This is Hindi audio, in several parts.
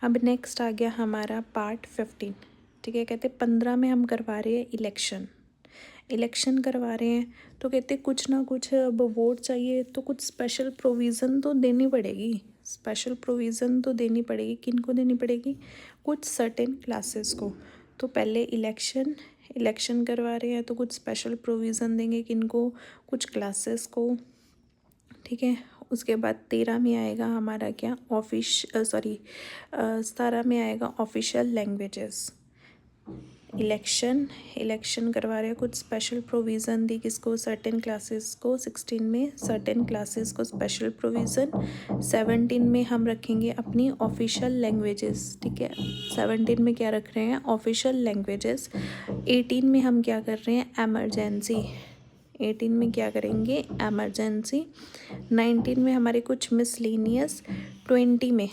अब नेक्स्ट आ गया हमारा पार्ट 15। ठीक है, कहते 15 में हम करवा रहे हैं इलेक्शन करवा रहे हैं। तो कहते कुछ ना कुछ अब वोट चाहिए तो कुछ स्पेशल प्रोविज़न तो देनी पड़ेगी। किन को देनी पड़ेगी? कुछ सर्टेन क्लासेस को। तो पहले इलेक्शन करवा रहे हैं तो कुछ स्पेशल प्रोविज़न देंगे किनको? कुछ क्लासेस को। ठीक है, उसके बाद 13 में आएगा हमारा क्या? 17 में आएगा ऑफिशियल लैंग्वेजेस। इलेक्शन करवा रहे हैं, कुछ स्पेशल प्रोविज़न दी किसको? सर्टेन क्लासेस को। 16 में सर्टेन क्लासेस को स्पेशल प्रोविज़न। 17 में हम रखेंगे अपनी ऑफिशियल लैंग्वेजेस। ठीक है, 17 में क्या रख रहे हैं? Official languages. 18 में हम क्या कर रहे हैं? एमरजेंसी। 18 में क्या करेंगे? एमरजेंसी। 19 में हमारे कुछ मिसलेनियस। 20 में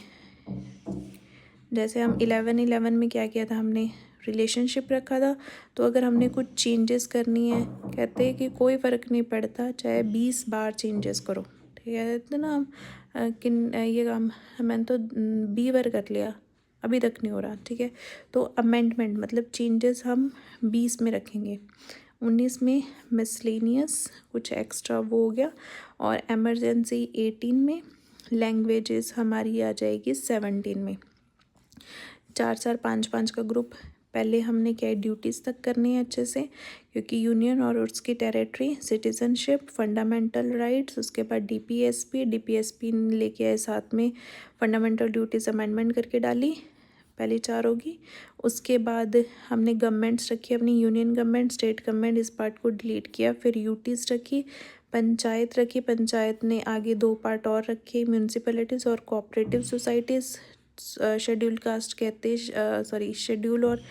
जैसे हम 11 में क्या किया था? हमने रिलेशनशिप रखा था। तो अगर हमने कुछ चेंजेस करनी है, कहते हैं कि कोई फ़र्क नहीं पड़ता चाहे 20 बार चेंजेस करो। ठीक है, कहते ना हम ये काम मैंने तो 20 बार कर लिया, अभी तक नहीं हो रहा। ठीक है, तो अमेंडमेंट मतलब चेंजेस हम 20 में रखेंगे। 19 में मिसलेनियस कुछ एक्स्ट्रा वो हो गया। और एमरजेंसी 18 में। लैंग्वेजेस हमारी आ जाएगी 17 में। 4-4, 5-5 का ग्रुप। पहले हमने क्या ड्यूटीज़ तक करनी है अच्छे से, क्योंकि यूनियन और उसकी टेरिटरी, सिटीजनशिप, फंडामेंटल राइट्स, उसके बाद डीपीएसपी लेके आए साथ में। फंडामेंटल ड्यूटीज़ अमेंडमेंट करके डाली, पहली 4 होगी। उसके बाद हमने गवर्नमेंट्स रखी अपनी, यूनियन गवर्नमेंट, स्टेट गवर्नमेंट, इस पार्ट को डिलीट किया। फिर यूटीज़ रखी, पंचायत रखी, पंचायत ने आगे 2 पार्ट और रखे, म्यूनसिपैलिटीज़ और कोऑपरेटिव सोसाइटीज़। शेड्यूल कास्ट कहते शेड्यूल और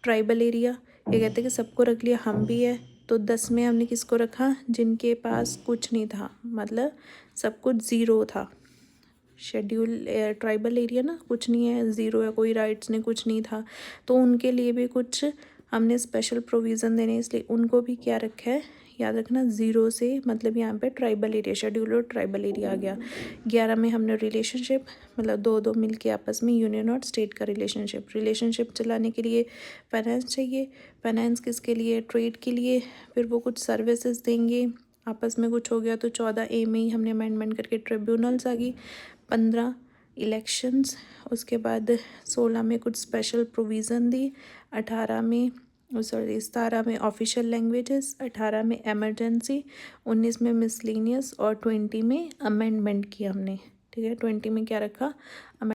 ट्राइबल एरिया, ये कहते हैं कि सबको रख लिया, हम भी है। तो 10 में हमने किसको रखा? जिनके पास कुछ नहीं था, मतलब सब कुछ ज़ीरो था। शेड्यूल ट्राइबल एरिया ना, कुछ नहीं है, ज़ीरो है, कोई राइट्स नहीं, कुछ नहीं था। तो उनके लिए भी कुछ हमने स्पेशल प्रोविज़न देने, इसलिए उनको भी क्या रखा है? याद रखना, ज़ीरो से मतलब यहाँ पे ट्राइबल एरिया, शेड्यूल और ट्राइबल एरिया आ गया। 11 में हमने रिलेशनशिप, मतलब 2-2 मिल के आपस में, यूनियन और स्टेट का रिलेशनशिप चलाने के लिए फाइनेंस चाहिए। फाइनेंस किसके लिए? ट्रेड के लिए। फिर वो कुछ सर्विसेज देंगे, आपस में कुछ हो गया तो 14A में ही हमने अमेंडमेंट करके ट्रिब्यूनल्स आ गई। 15 इलेक्शंस। उसके बाद 16 में कुछ स्पेशल प्रोविज़न दी। 17 में ऑफिशियल लैंग्वेजेस। 18 में एमरजेंसी। 19 में मिसलेनियस और 20 में अमेंडमेंट किया हमने। ठीक है, 20 में क्या रखा?